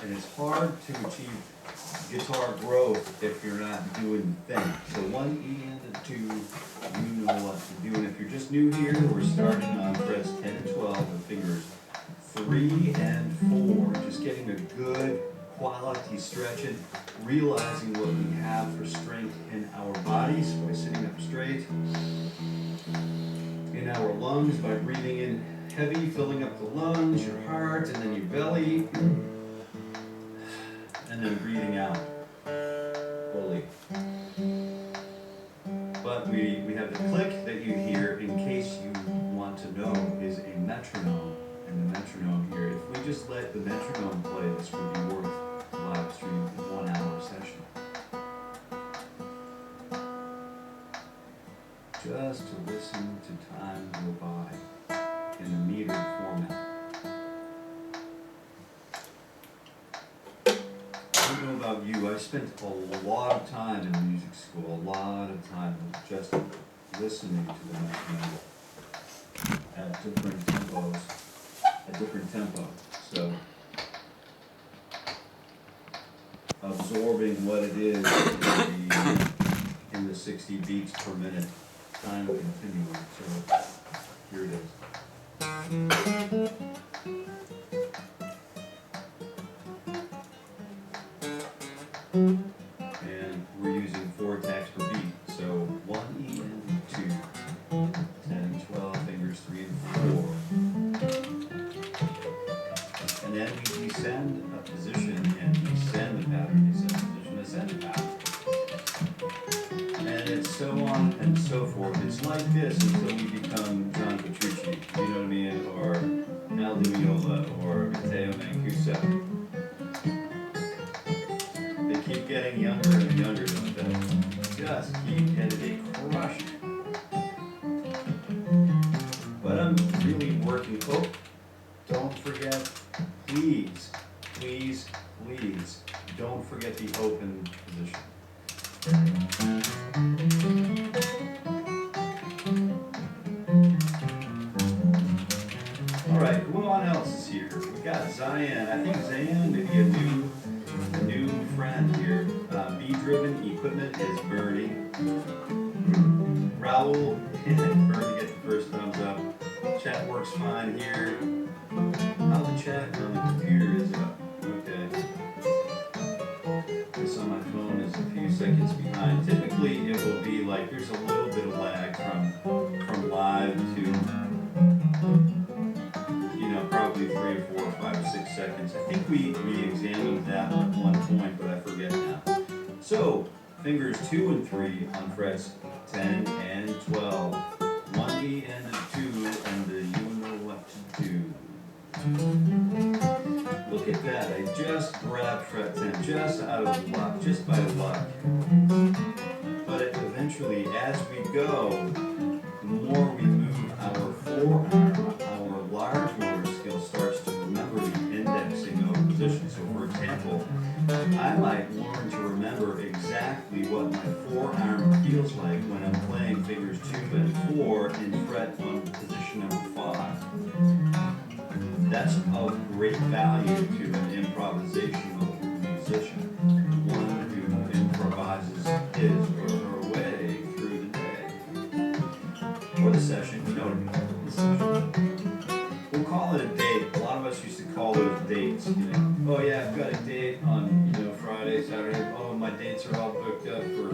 and it's hard to achieve guitar growth if you're not doing the thing. So 1 E and a 2, you know what to do. And if you're just new here, we're starting on frets 10 and 12 with fingers 3 and 4. Just getting a good quality stretching, realizing what we have for strength in our bodies by sitting up straight, in our lungs by breathing in heavy, filling up the lungs, your heart, and then your belly, and then breathing out fully. But we have the click that you hear, in case you want to know, is a metronome. And the metronome here, if we just let the metronome play, this would be worth a live stream 1 hour session. Just to listen to time go by in a metered format. I don't know about you, I spent a lot of time in music school, a lot of time just listening to the metronome at different tempos, a different tempo. So absorbing what it is in the 60 beats per minute time continuum. So here it is. And we're using 4 attacks per beat. So 1 E and 2, 10 and 12, fingers 3 and 4. And then we descend a position and descend the pattern, descend a position, ascend the pattern. And it's so on and so forth. It's like this until we become John Petrucci, you know what I mean, or Al Di Meola, or Matteo Mancuso. They keep getting younger and younger, don't they? Just keep, and they crush it. But I'm really working. Oh, don't forget, please, please, please, don't forget the open position. All right, who else is here? We got Zayan. I think Zayan may be a new friend here. B-driven equipment is Bernie. Raul and Bernie get the first thumbs up. Chat works fine here. How the chat on the computer is up. Okay. This on my phone is a few seconds behind. Typically it will be like there's a little bit of lag from live to, you know, probably 3 or 4 or 5 or 6 seconds. I think we examined that at one point, but I forget now. So fingers 2 and 3 on frets 10 and 12. 1 E and a 2 and the you know what to do. Look at that, I just grabbed fret 10, just out of luck, just by luck. But eventually, as we go, the more we move our forearm, our large motor skill starts to remember the indexing of position. So for example, I might learn to remember exactly what my forearm feels like when I'm playing fingers 2 and 4 in fret on position number 5. That's of great value to an improvisational musician, one who improvises his or her way through the day. Or the session, you know what I mean, the session. We'll call it a date. A lot of us used to call those dates, you know. Oh yeah, I've got a date on, you know, Friday, Saturday. Oh, my dates are all booked up for...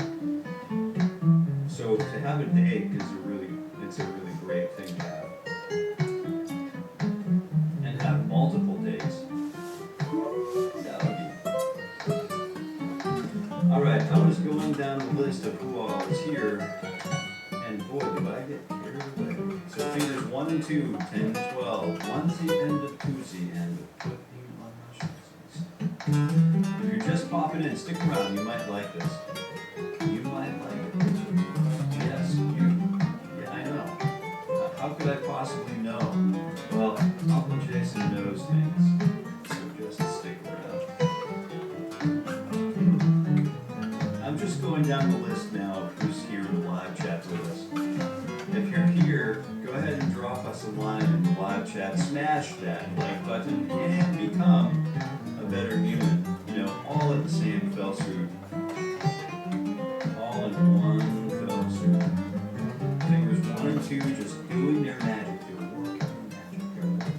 So to have a date is it's a really great thing to have. Multiple days. Alright, I was going down the list of who all is here, and boy, did I get carried away. So fingers 1 and 2, 10 and 12, 1Z and a 2Z and a 15 on my shoes. If you're just popping in, stick around, you might like this. You might like it. Yes, you. Yeah, I know. How could I possibly know? Well, Uncle Jason knows things, so just stick around. I'm just going down the list now of who's here in the live chat with us. If you're here, go ahead and drop us a line in the live chat. Smash that like button and become a better human. fell swoop. All in one fell swoop. Fingers 1 and 2 just doing their magic. They're working their magic.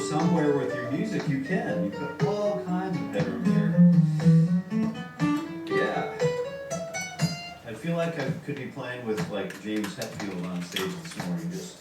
Somewhere with your music, you can. You've got all kinds of headroom here. Yeah. I feel like I could be playing with like James Hetfield on stage this morning. Just.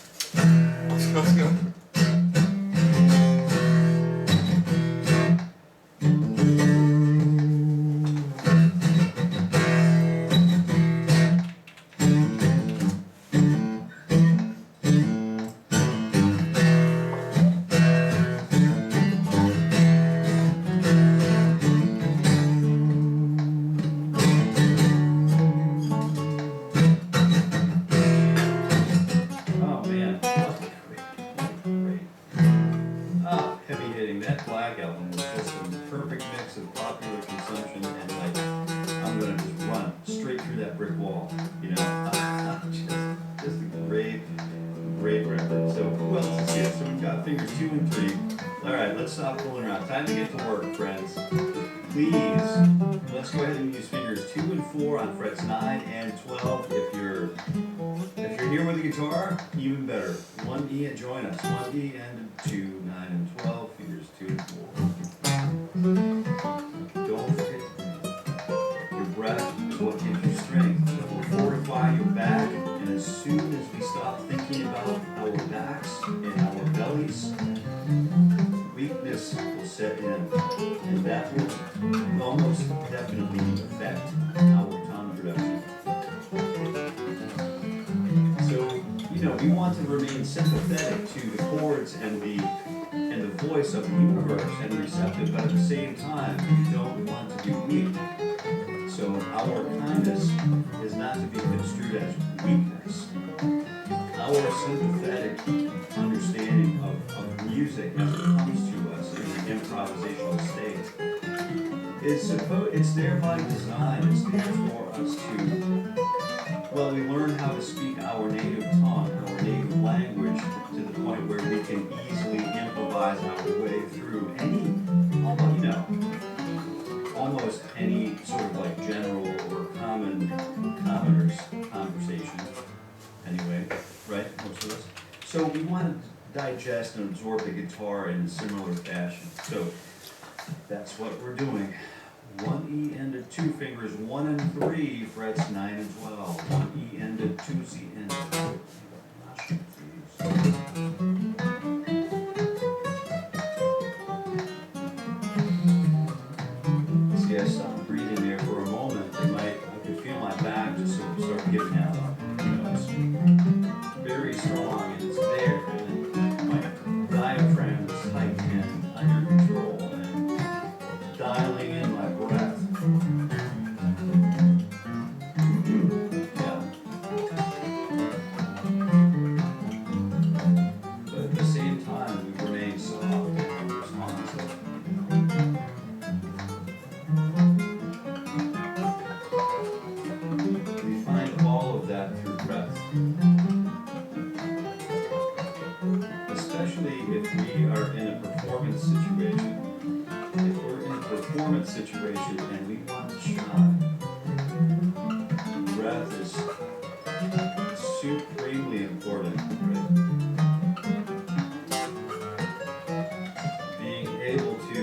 Fingers 2 and 3. All right, let's stop fooling around. Time to get to work, friends. Please, let's go ahead and use fingers 2 and 4 on frets 9 and 12. If you're here with a guitar, even better. 1E and join us. 1E and 2, 9 and 12. Fingers 2 and 4. Don't forget to breathe. Your breath is what gives you strength. It will fortify your back, and as soon as we stop thinking about our backs and our bellies, weakness will set in, and that will almost definitely affect our tone production. So, we want to remain sympathetic to the chords and the voice of the universe and receptive, but at the same time, we don't want to be weak. So our kindness is not to be construed as weakness. Our sympathetic understanding of music as it comes to us in the improvisational state it's there by design. It's there for us to, we learn how to speak our native tongue, our native language, to the point where we can easily improvise our way through almost any sort of like general or commoner's conversation. Anyway, right, most of us. So we want to digest and absorb the guitar in a similar fashion. So that's what we're doing. 1E ended 2 fingers, 1 and 3 frets 9 and 12. 1E ended 2C ended. See, I stopped breathing there for a moment. I could feel my back just sort of start giving out. It's very strong and it's there. And my diaphragm is tight and under control and dialing in my breath. Yeah. But at the same time, we remain soft and responsive. We find all of that through breath. Especially if we are in a performance situation. If we're in a performance situation and we want to shine, breath is supremely important, right? Being able to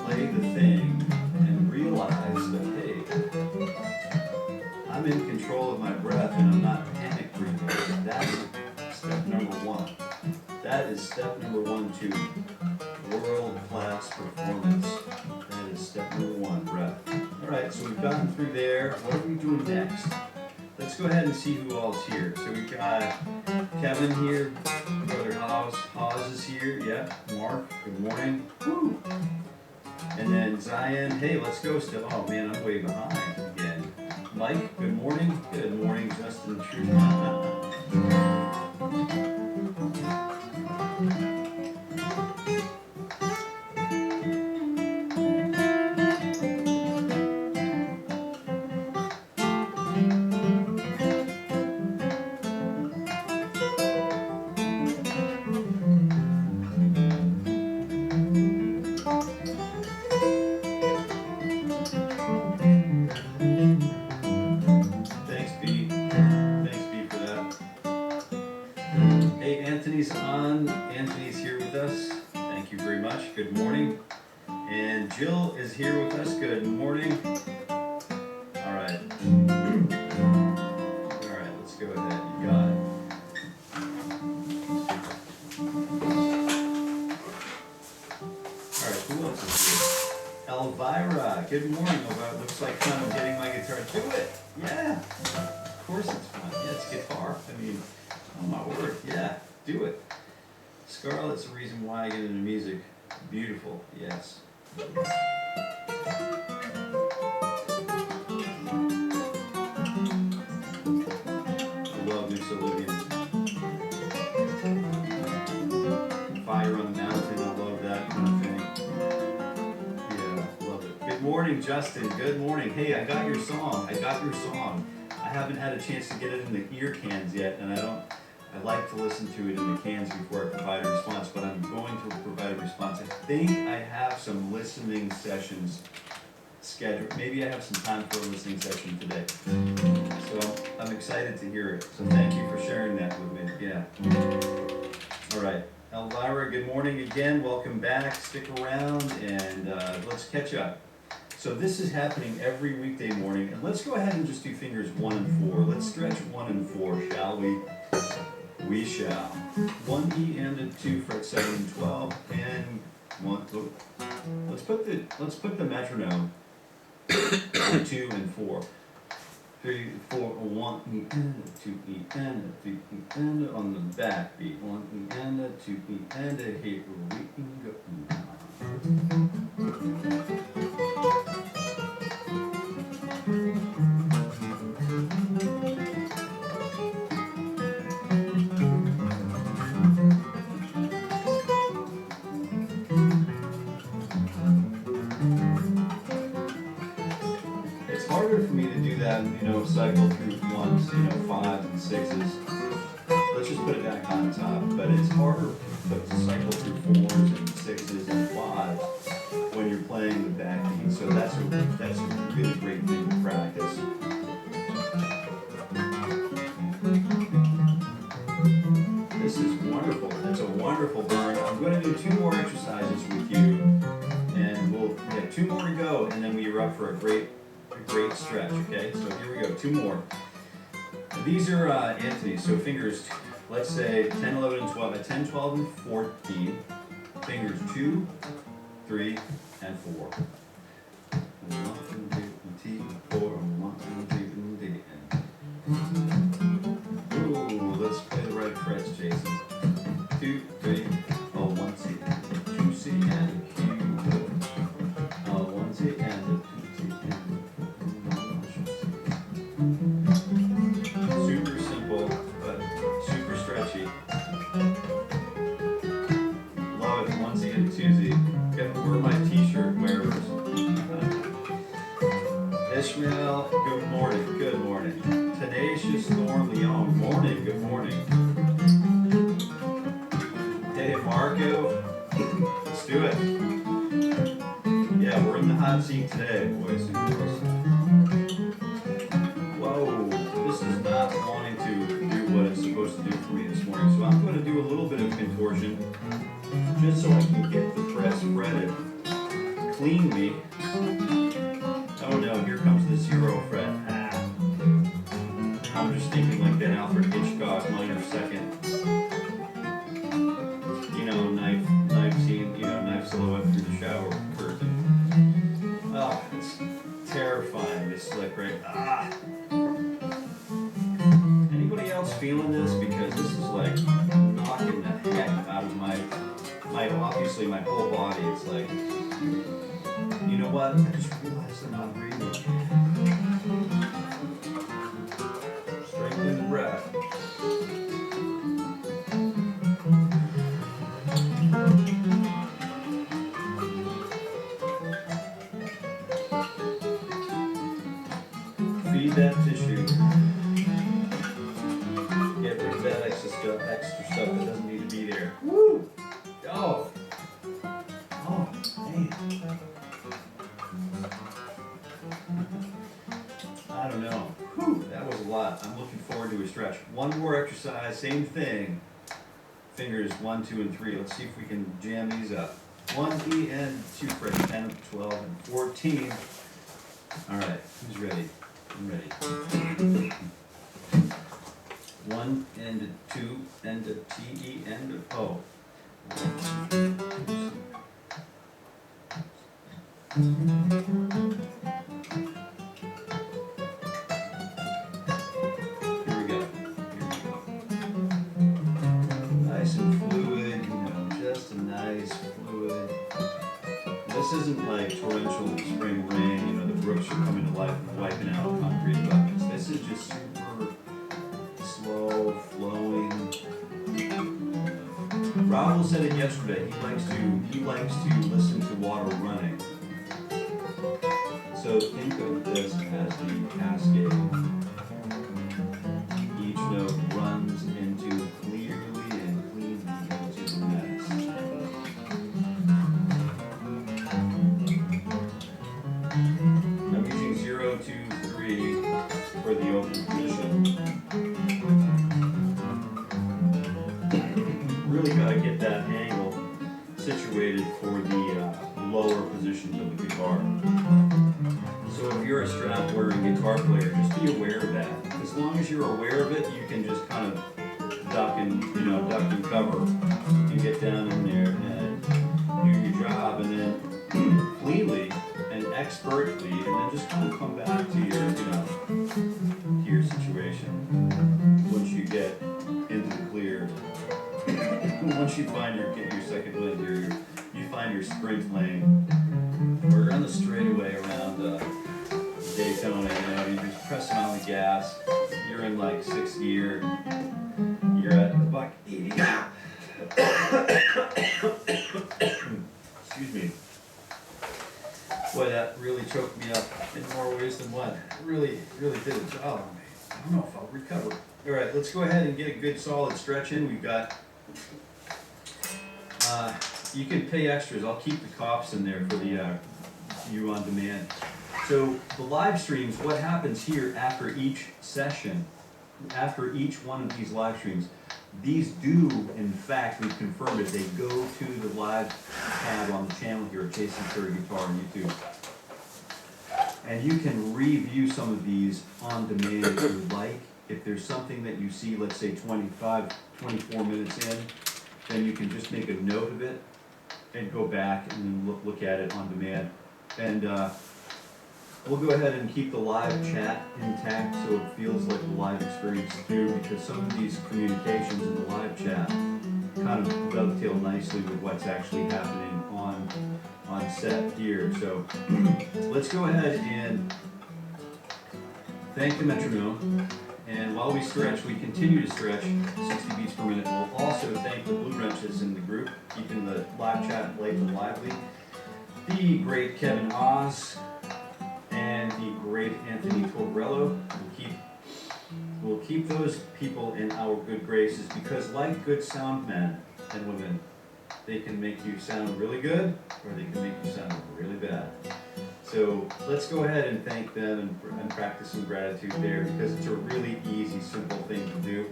play the thing and realize that, hey, I'm in control of my breath and I'm not panic breathing. That's step number 1. That is step number 1 to world-class performance. That is step number 1, breath. All right, so we've gotten through there. What are we doing next? Let's go ahead and see who all's here. So we've got Kevin here, Brother Haas is here, yeah. Mark, good morning. Woo. And then Zion, hey, let's go still. Oh man, I'm way behind again. Mike, good morning. Good morning, Justin True. John Anthony's here with us. Thank you very much. Good morning. And Jill is here with us. Good morning. All right. All right, let's go ahead. You got it. All right, who else is here? Elvira. Good morning, Elvira. Looks like fun. I'm getting my guitar. Do it. Yeah. Of course it's fun. Yeah, it's guitar. I mean, oh my word. Yeah, do it. Scarlett's the reason why I get into music. Beautiful. Yes. I love Nickelodeon. Fire on the Mountain. I love that kind of thing. Yeah, love it. Good morning, Justin. Good morning. Hey, I got your song. I haven't had a chance to get it in the ear cans yet, and I like to listen to it in the cans before I provide a response, but I'm going to provide a response. I think I have some listening sessions scheduled. Maybe I have some time for a listening session today. So I'm excited to hear it. So thank you for sharing that with me. Yeah. All right. Elvira, good morning again. Welcome back. Stick around and let's catch up. So this is happening every weekday morning. And let's go ahead and just do fingers 1 and 4. Let's stretch 1 and 4, shall we? We shall. 1 E and a 2 fret 7 and 12 and 1. Oh. Let's put the metronome on 2 and 4. 3, 4, 1 E and a 2 E and a 3 E and a on the back beat. 1 E and a 2 E and a here we can go. Cycle through 1s, 5s and 6s. Let's just put it back on top. But it's harder to cycle through 4s and 6s and 5s when you're playing the backbeat. So that's a really great thing to practice. This is wonderful. It's a wonderful burn. I'm going to do 2 more exercises with you, and we'll have 2 more to go, and then we're up for a great stretch, okay? So here we go, 2 more. These are Anthony's, so fingers, let's say 10, 11, and 12, 10, 12, and 14. Fingers 2, 3, and 4. 1, 2, 3, 4, 1, 2, 3, 4. Ooh, let's play the right frets, Jason. 2, 3, oh, 1 C, 2 C, and a Q. 1 C, and a 2 C, and super simple, but super stretchy. Love it. 1Z and 2Z. We're my t-shirt wearers. Ishmael, good morning. Good morning. Tenacious Thorn Leon, morning. Good morning. Hey, Marco. Let's do it. Yeah, we're in the hot seat today, boys and girls. Whoa, this is not wanting to do what it's supposed to do for me this morning. So I'm going to do a little bit of contortion just so I can get the press fretted cleanly. Oh no, here comes the 0 fret. I'm just thinking like that Alfred Hitchcock minor second. Knife scene, knife silhouette through the shower curtain. Oh, it's terrifying, this slick right. Anybody else feeling this? Because this is like knocking the heck out of my obviously my whole body. It's like, you know what? I just realized I'm not breathing. Strengthen the breath. Feed that tissue. Get rid of that extra stuff that doesn't need to be there. Woo! Oh! Oh, man. I don't know. Whew, that was a lot. I'm looking forward to a stretch. 1 more exercise, same thing. fingers 1, 2, and 3. Let's see if we can jam these up. 1 E and 2 fret, 10, 12, and 14. All right, who's ready? I'm ready. 1 and a 2 and a T, E and a O. Here we go. Nice and fluid, just a nice fluid. This isn't like torrential spring rain, the brooks are coming to life and wiping out concrete buckets. This is just super slow, flowing. Raul said it yesterday. He likes to listen to water running. So think of this as the cascade. Each note runs into clearly and cleanly into the next. I'm using 0, 2, 3 for the open position. Really got to get that angle situated for the lower positions of the guitar. So if you're a strap-wearing guitar player, just be aware of that. As long as you're aware of it, you can just kind of duck and cover. You can get down in there and do your job, and then cleanly and expertly, and then just kind of come back to your situation once you get into the clear. Once you find get your second wind here, you find your sprint lane. We're on the straightaway around Daytona, you're just pressing on the gas. You're in like 6th gear. You're at about 80. Excuse me. Boy, that really choked me up in more ways than one. It really did a job on me. I don't know if I'll recover. All right, let's go ahead and get a good solid stretch in. We've got, you can pay extras. I'll keep the cops in there for the you on demand. So the live streams, what happens here after each session, after each one of these live streams, these do, in fact, we've confirmed it, they go to the live tab on the channel here at Jason Carey Guitar on YouTube. And you can review some of these on demand if you like. If there's something that you see, let's say 24 minutes in, then you can just make a note of it and go back and then look at it on demand. And we'll go ahead and keep the live chat intact so it feels like a live experience too, because some of these communications in the live chat kind of dovetail nicely with what's actually happening on set here. So let's go ahead and thank the metronome. And while we stretch, we continue to stretch 60 beats per minute. We'll also thank the blue wrenches in the group, keeping the live chat light and lively. The great Kevin Oz and the great Anthony Torello. We'll keep those people in our good graces because, like good sound men and women, they can make you sound really good or they can make you sound really bad. So let's go ahead and thank them and practice some gratitude there because it's a really easy, simple thing to do.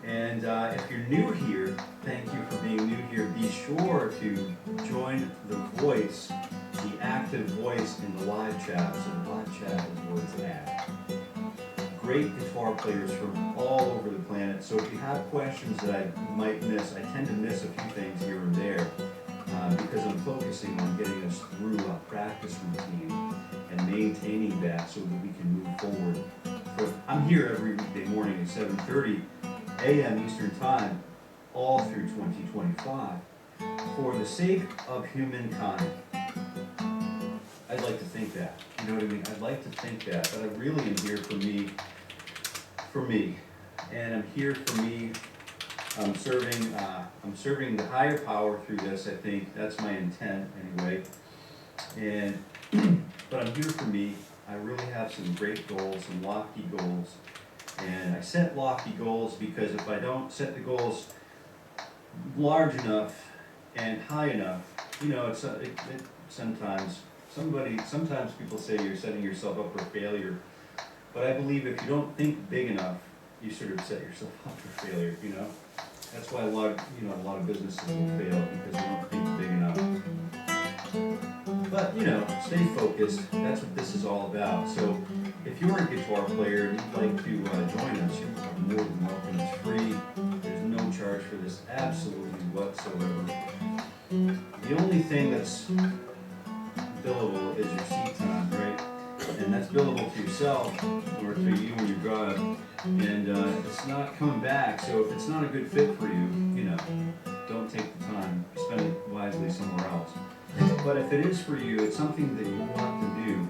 And if you're new here, thank you for being new here. Be sure to join the voice, the active voice in the live chat. So the live chat is where it's at. Great guitar players from all over the planet. So if you have questions that I might miss, I tend to miss a few things here and there because I'm focusing on getting us through a practice routine and maintaining that so that we can move forward. I'm here every weekday morning at 7:30 a.m. Eastern Time, all through 2025, for the sake of humankind. I'd like to think that. You know what I mean? I'd like to think that, but I really am here for me. And I'm here for me. I'm serving the higher power through this, I think. That's my intent, anyway. And, but I'm here for me. I really have some great goals, some lofty goals. And I set lofty goals because if I don't set the goals large enough and high enough, sometimes people say you're setting yourself up for failure. But I believe if you don't think big enough, you sort of set yourself up for failure, That's why a lot of businesses will fail because they don't think big enough. But stay focused. That's what this is all about. So if you're a guitar player and you'd like to join us, you're more than welcome. It's free. There's no charge for this, absolutely whatsoever. The only thing that's billable is your seat time, right? And that's billable to yourself or to you when you drive. And it's not coming back. So if it's not a good fit for you, don't take the time. Spend it wisely somewhere else. But if it is for you, it's something that you want to do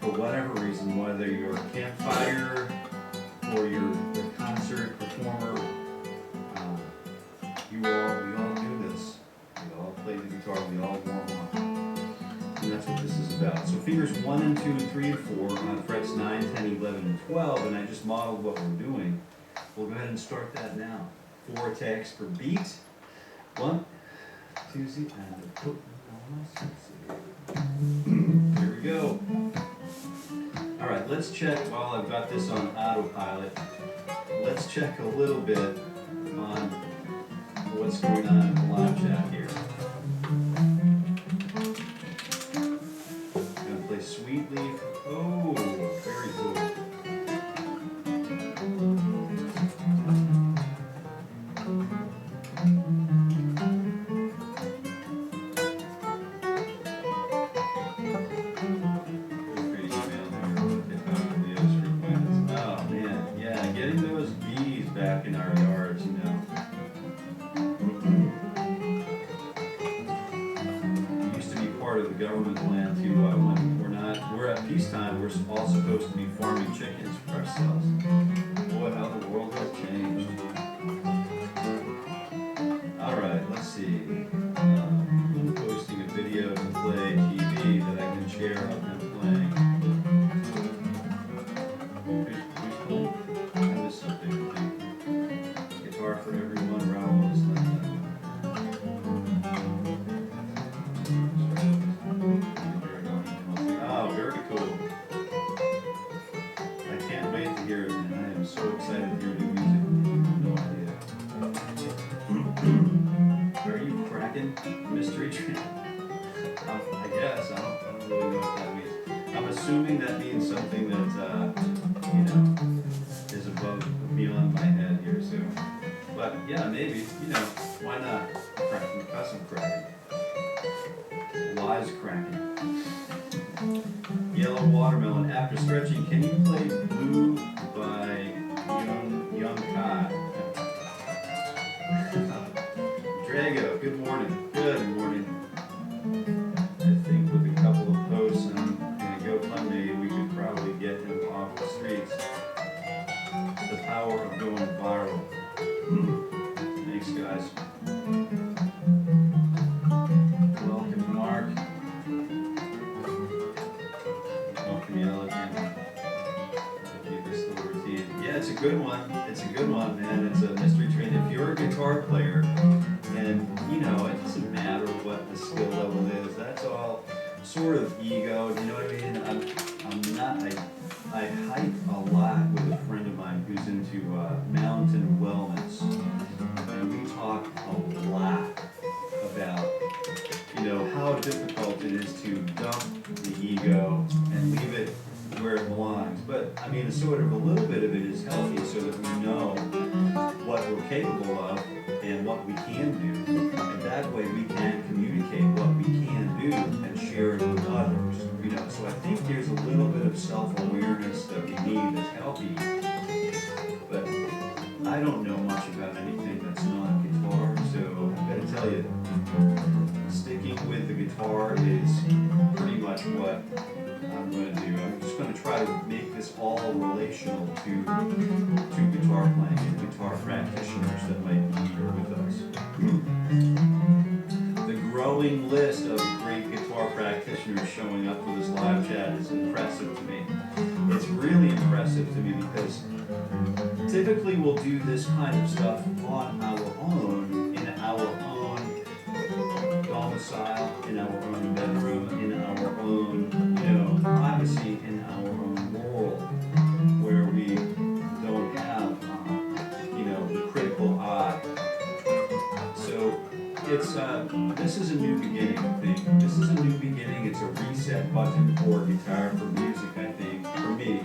for whatever reason, whether you're a campfire or you're a concert performer. We all do this. We all play the guitar. We all warm up. And that's what this is about. So fingers 1 and 2 and 3 and 4 on frets 9, 10, 11, and 12. And I just modeled what we're doing. We'll go ahead and start that now. 4 attacks per beat. 1, 2, Z, and a put. Here we go. All right, let's check while I've got this on autopilot. Let's check a little bit on what's going on in the live chat here. I'm gonna play Sweet Leaf. Oh, very cool. Back in our yards, It used to be part of the government plan to when we're at peacetime, we're all supposed to be farming chickens for ourselves. Boy, how the world has changed. All right, let's see. I'm posting a video to play TV that I can share of him playing. For everyone, Raoul's oh, very cool. I can't wait to hear it, man. I am so excited to hear new music. No idea. Are you cracking mystery train? I guess. I don't really know what that means. I'm assuming that means something that, is above, beyond my head here, so. But yeah, maybe, why not? Cracking, custom cracking. Wise cracking. Yellow Watermelon. After stretching, can you play Blue by Young Kai? Drago, good morning. Good morning. I think with a couple of posts and a GoFundMe, we could probably get him off the streets. The power of going viral. Thanks, guys. Welcome, Mark. Welcome, Yellow. Keep this little routine. Yeah, it's a good one. It's a good one, man. It's a mystery train. If you're a guitar player, and it doesn't matter what the skill level is. That's all sort of ego. You know what I mean? I hike a lot with a friend of mine who's into mountain wellness, and we talk a lot about how difficult it is to dump the ego and leave it where it belongs. But I mean, sort of a little bit of it is healthy so that we know what we're capable of and what we can do, and that way we can communicate what we can do and share it with others. So I think there's a little bit of self-awareness that we need that's healthy. But I don't know much about anything that's not guitar, so I've got to tell you, sticking with the guitar is pretty much what I'm going to do. I'm just going to try to make this all relational to guitar playing and guitar practitioners that might be here with us. The growing list of great guitar practitioners showing up for this live chat is impressive to me. It's really impressive to me because typically we'll do this kind of stuff on our own, in our own domicile, in our own bedroom, in our own, privacy, in our own world, where we don't have, the critical eye this is a new beginning, I think. This is a new beginning. It's a reset button for guitar, for music, I think, for me.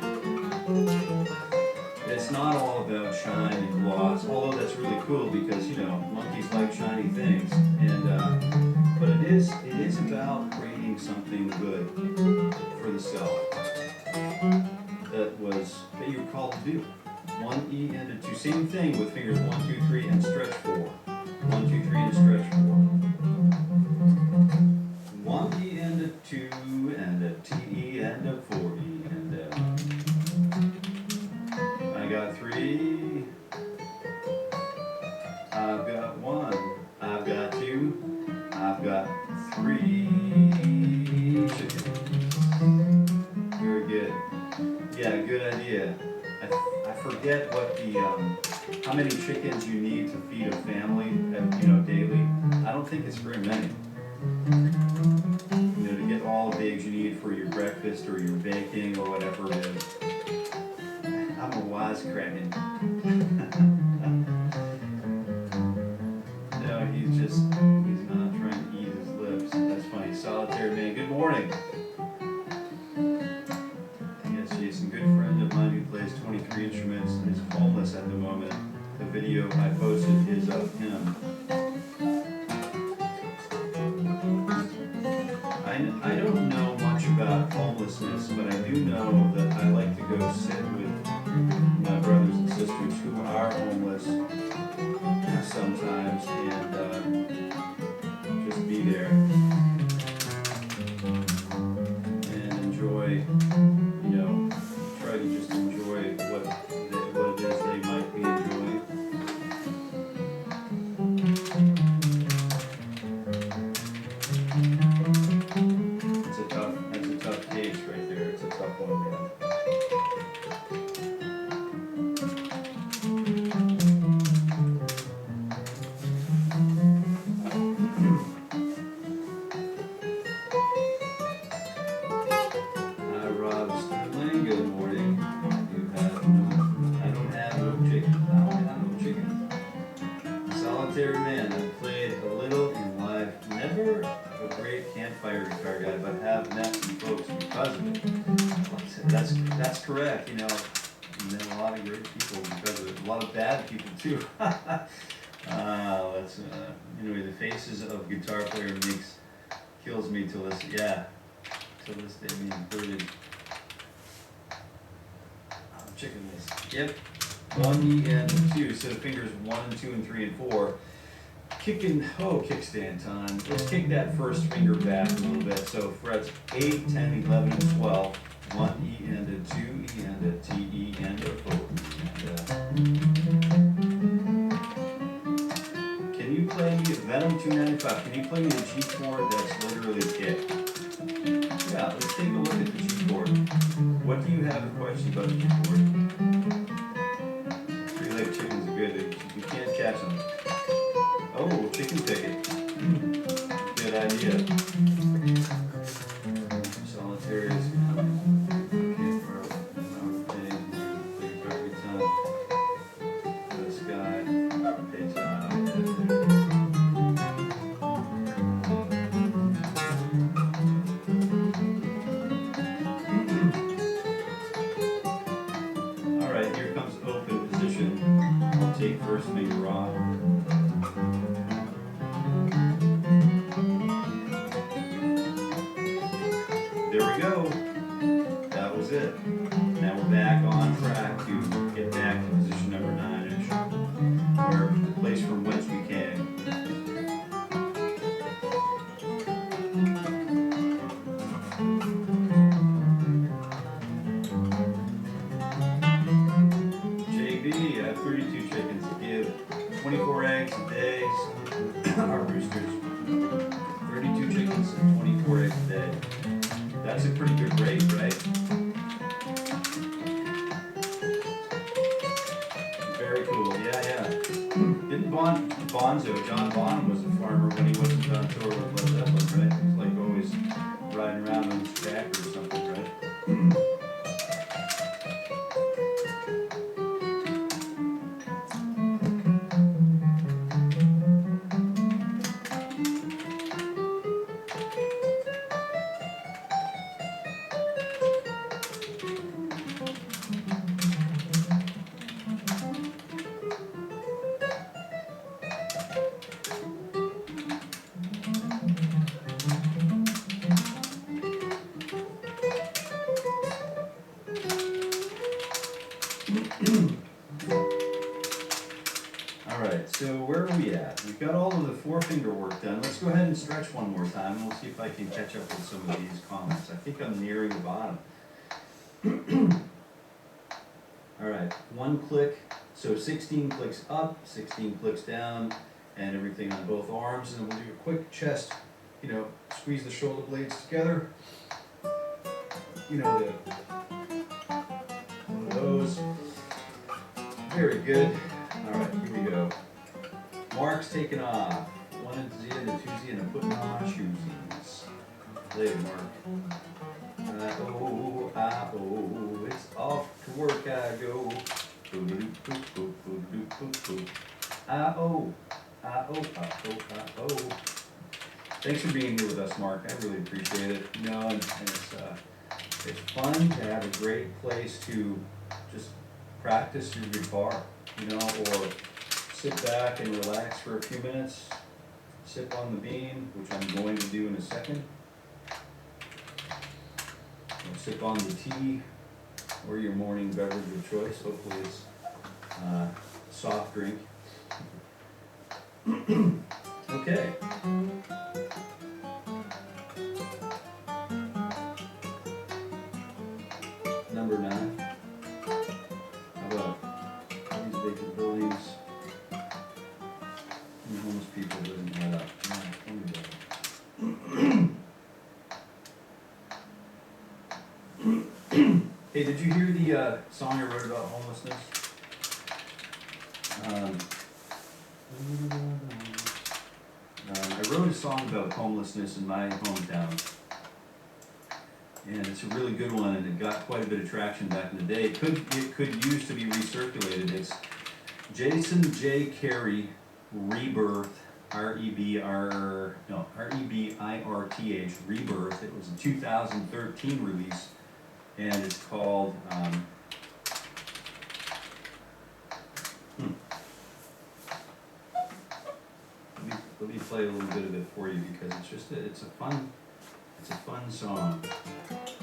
It's not all about shine and gloss, although that's really cool because, you know, monkeys like shiny things. But it is about creating something good for the self that you were called to do. 1 E and a 2. Same thing with fingers 1, 2, 3 and stretch 4. 1, 2, 3 and stretch 4. 1 E and a 2 and a T E and a 4 E and I got 3. I've got 1. I've got 2. I've got 3 chickens. Very good. Yeah, good idea. I forget what the how many chickens you need to feed a family, daily. I don't think it's very many. You know, to get all the eggs you need for your breakfast or your baking or whatever it is. I'm a wisecracking. No, he's not trying to eat his lips. That's funny. Solitary man. Good morning. Jason, good friend of mine who plays 23 instruments and is homeless at the moment. The video I posted is of him. I don't know much about homelessness, but I do know that I like to go sit with my brothers and sisters who are homeless sometimes and just be there and enjoy. Try to just enjoy what it is they might be enjoying. That's a tough case right there. It's a tough one, man. Solitary man, I've played a little in life, never a great campfire guitar guy, but have met some folks because of it. That's correct, you know, met a lot of great people because of it, a lot of bad people too. Anyway, the faces of guitar player kills me till this day being included. Chicken this. Yep. 1 E and 2, so the fingers 1 and 2 and 3 and 4. Kickstand time. Let's kick that first finger back a little bit. So frets 8, 10, 11, and 12. 1 E and a 2 E and a T E and a 4 E. Can you play me Venom 295? Can you play me the G chord that's literally kick? Yeah, let's take a look at the G chord. What do you have a question about the G chord? Three-legged chickens are good. You can't catch them. Oh, chicken picket. Good idea. Solitary is this guy takes on. All right, here comes open position. I'll take first finger off. There we go. That was it. Now we're back on track to get back to position number 9-ish, where the place from whence we came. JB, I have 32 chickens to give, 24 eggs a day. Our roosters. 32 chickens and 24 eggs a day. That's a pretty good rate, right? Very cool. Yeah. Didn't John Bonham was a farmer when he wasn't on tour with Led Zeppelin, right? He was like always riding around on his tractor or something, right? work done. Let's go ahead and stretch one more time, and we'll see if I can catch up with some of these comments. I think I'm nearing the bottom. All right, one click, so 16 clicks up, 16 clicks down, and everything on both arms, and we'll do a quick chest, squeeze the shoulder blades together, one of those, very good. All right, here we go. Mark's taking off, 1 and 2 and 2 and I'm putting on my shoesies. Later, Mark. It's off to work I go. Thanks for being here with us, Mark. I really appreciate it. And it's fun to have a great place to just practice your guitar, or sit back and relax for a few minutes, sip on the bean, which I'm going to do in a second. Sip on the tea or your morning beverage of choice. Hopefully it's soft drink. Okay. Number 9. How about these vacant buildings? And homeless people doesn't add up. Hey, did you hear the song I wrote about homelessness? I wrote a song about homelessness in my hometown, and it's a really good one, and it got quite a bit of traction back in the day. It could use to be recirculated. It's Jason J. Carey, Rebirth, R-E-B-I-R-T-H, Rebirth. It was a 2013 release, and it's called let me play a little bit of it for you, because it's a fun song.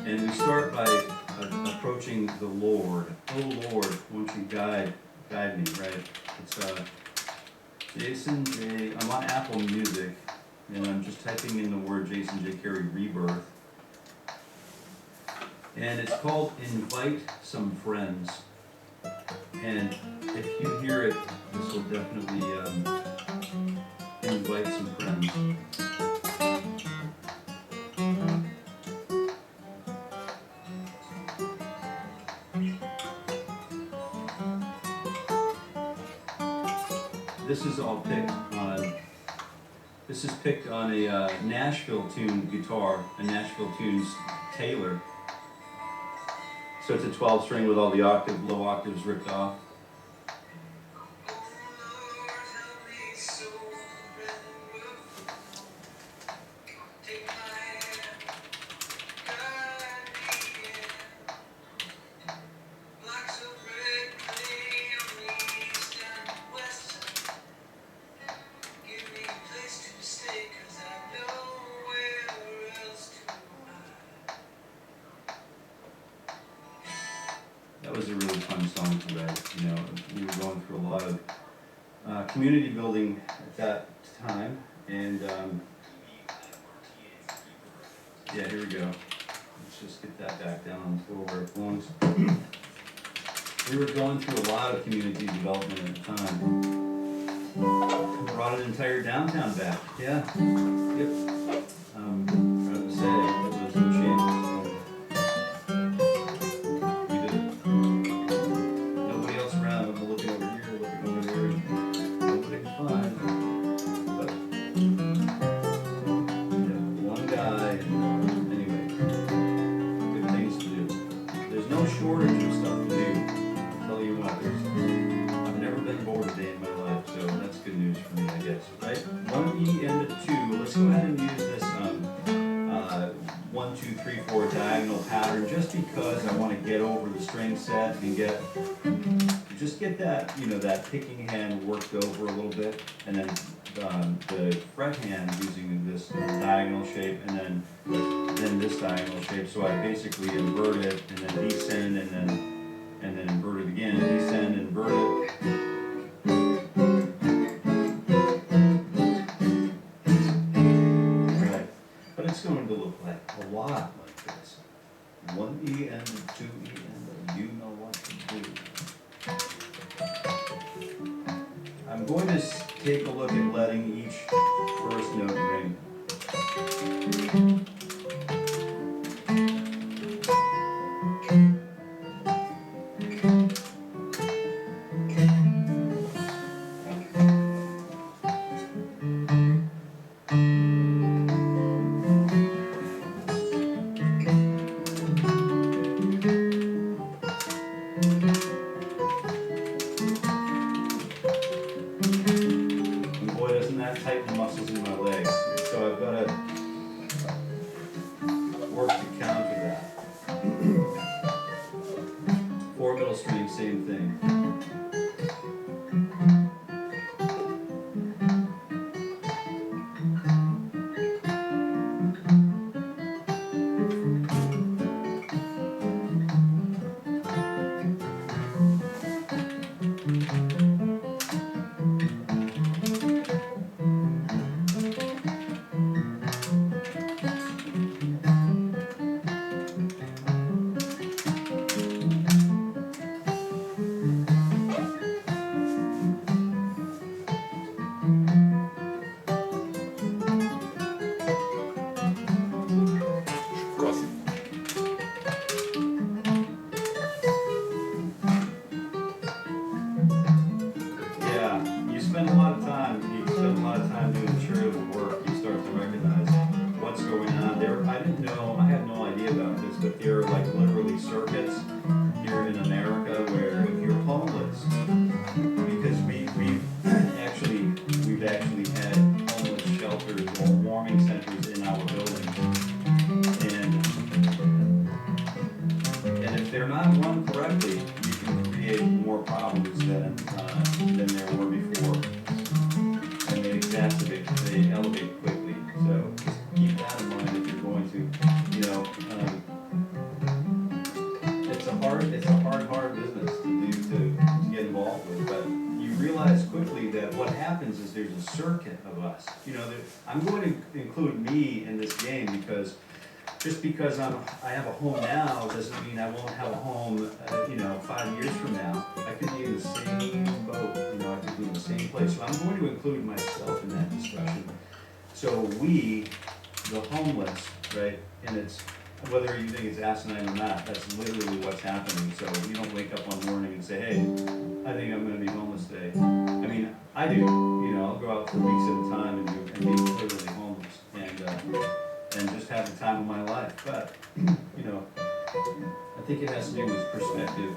And we start by approaching the Lord. Oh Lord, won't you guide me, right? It's Jason J. I'm on Apple Music, and I'm just typing in the word Jason J. Carey Rebirth. And it's called Invite Some Friends. And if you hear it, this will definitely invite some friends. This is all picked on a Nashville tuned guitar, a Nashville Tunes Taylor. So it's a 12 string with all the low octaves ripped off. That was a really fun song to write. We were going through a lot of community building at that time, and yeah, here we go. Let's just get that back down on the floor where it belongs. We were going through a lot of community development at the time. Brought an entire downtown back. Yeah. Yep. I would say it was in shambles. Shortage of stuff to do. I'll tell you what, I've never been bored a day in my life, so that's good news for me, I guess. Right? 1 E and a 2. Let's go ahead and use this 1, 2, 3, 4 diagonal pattern, just because I want to get over the string set and get that that picking hand worked over a little bit, and then the fret hand using this diagonal shape, and then this diagonal shape. So I basically invert it, and then descend, and then invert it again, descend, invert it. it's going to look like a lot like this. 1E and 2E and you know what to do. I'm going to take a look at letting each first note ring. Tighten the muscles in my legs. So I've got to work to counter that. 4 middle string, same thing. You spend a lot of time doing material work. You start to recognize what's going on there. I had no idea about this, but there are like literally circuits here in America where if you're homeless, because we've actually had homeless shelters or warming centers in our buildings, and if they're not run correctly, you can create more problems than there were before. And they exacerbate, they elevate quickly. So just keep that in mind if you're going to, it's a hard business to get involved with. But you realize quickly that what happens is there's a circuit of us. I'm going to include me in this game because just because I have a home now doesn't mean I won't have a home, 5 years from now. I could be in the same boat, I could be in the same place. So I'm going to include myself in that discussion. So we, the homeless, right, and it's, whether you think it's asinine or not, that's literally what's happening. So you don't wake up one morning and say, hey, I think I'm going to be homeless today. I mean, I do, I'll go out for weeks at a time and be literally homeless. And just have the time of my life. But, I think it has to do with perspective.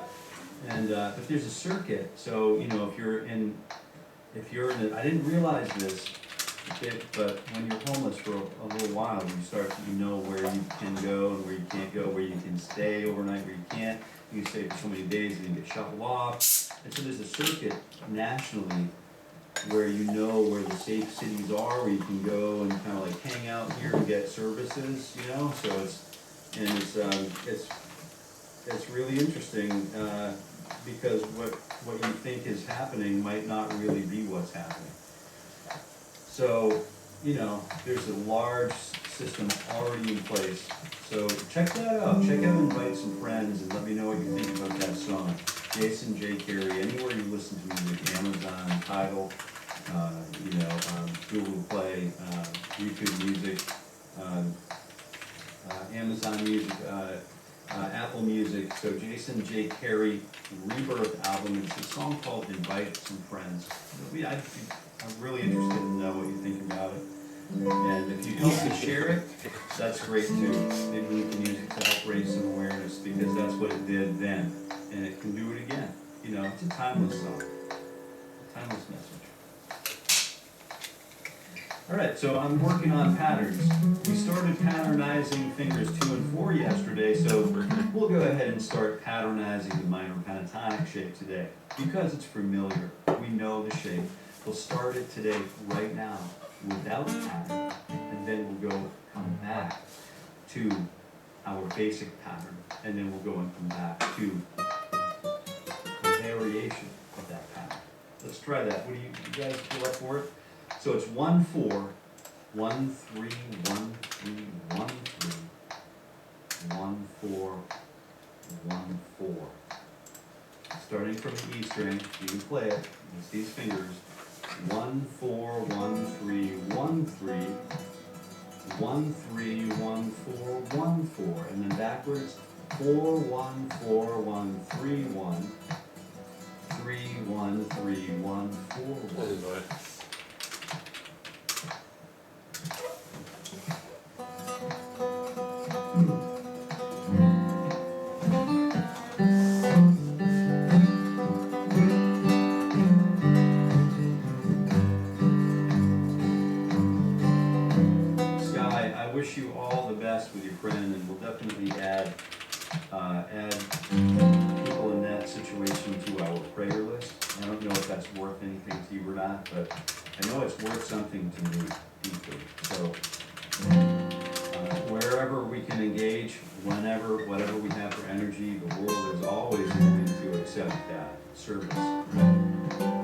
And, but there's a circuit. So, if you're in I didn't realize this, but when you're homeless for a little while, you start to know where you can go and where you can't go, where you can stay overnight, where you can't. You can stay for so many days and you get shuffled off. And so there's a circuit nationally where you know where the safe cities are, where you can go and kind of like hang out here and get services, So it's really interesting because what you think is happening might not really be what's happening. So there's a large system already in place. So check that out. Check out Invite Some Friends and let me know what you think about that song. Jason J. Carey, anywhere you listen to music, Amazon, Tidal, Google Play, YouTube Music, Amazon Music, Apple Music. So Jason J. Carey Rebirth album. It's a song called Invite Some Friends. I'm really interested in what you think about it. And if you help me share it, that's great too. Maybe we can use it to help raise some awareness because that's what it did then. And it can do it again. It's a timeless song. A timeless message. Alright, so I'm working on patterns. We started patternizing fingers 2 and 4 yesterday, so we'll go ahead and start patternizing the minor pentatonic shape today because it's familiar. We know the shape. We'll start it today, right now, without pattern, and then we'll come back to our basic pattern, and then we'll go and come back to a variation of that pattern. Let's try that. What do you guys feel up for it? So it's 1-4, 1-3, 1-3, 1. from the E string. You can play it. Use these fingers. 1, 4, 1, 3, 1, 3. 1, 3, 1, 4, 1, 4. And then backwards. 4, 1, 4, 1, 3, 1. 3, 1, 3, 1, 4, 1. Sky, I wish you all the best with your friend, and we'll definitely add people in that situation to our prayer list. I don't know if that's worth anything to you or not, but I know it's worth something to me deeply. So wherever we can engage, whenever, whatever we have for energy, the world is always willing to accept that service.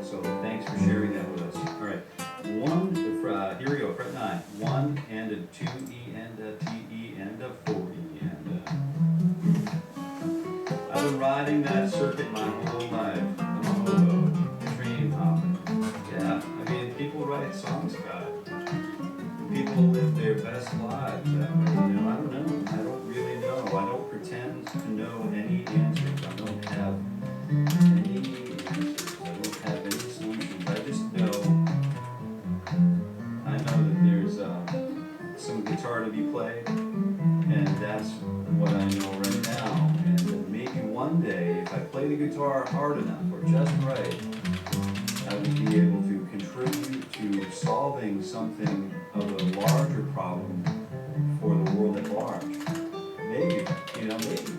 So thanks for sharing that with us. All right, here we go, fret 9. 1 and a 2E and a TE and a 4E and a... I've been riding that circuit my whole life. I'm a hobo, train hopping. Yeah, I mean, people write songs about it. People live their best lives that way. You know, I don't know. I don't really know. I don't pretend to know any answers. I don't have any answers. I don't have any solutions. I just know. I know that there's some guitar to be played, and that's what I know right now. And that maybe one day, if I play the guitar hard enough or just right, I will be able to contribute to solving something of a larger problem for the world at large. Maybe, you know, maybe.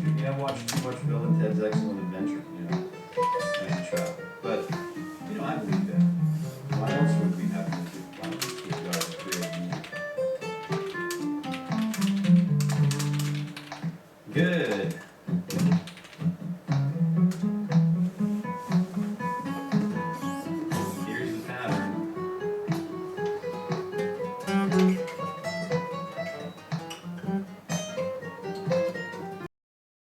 Maybe I watched too much Bill and Ted's Excellent Adventure, you know, and try. But, you know, I believe that. Why else would we have to do? Why else would God create music? Good.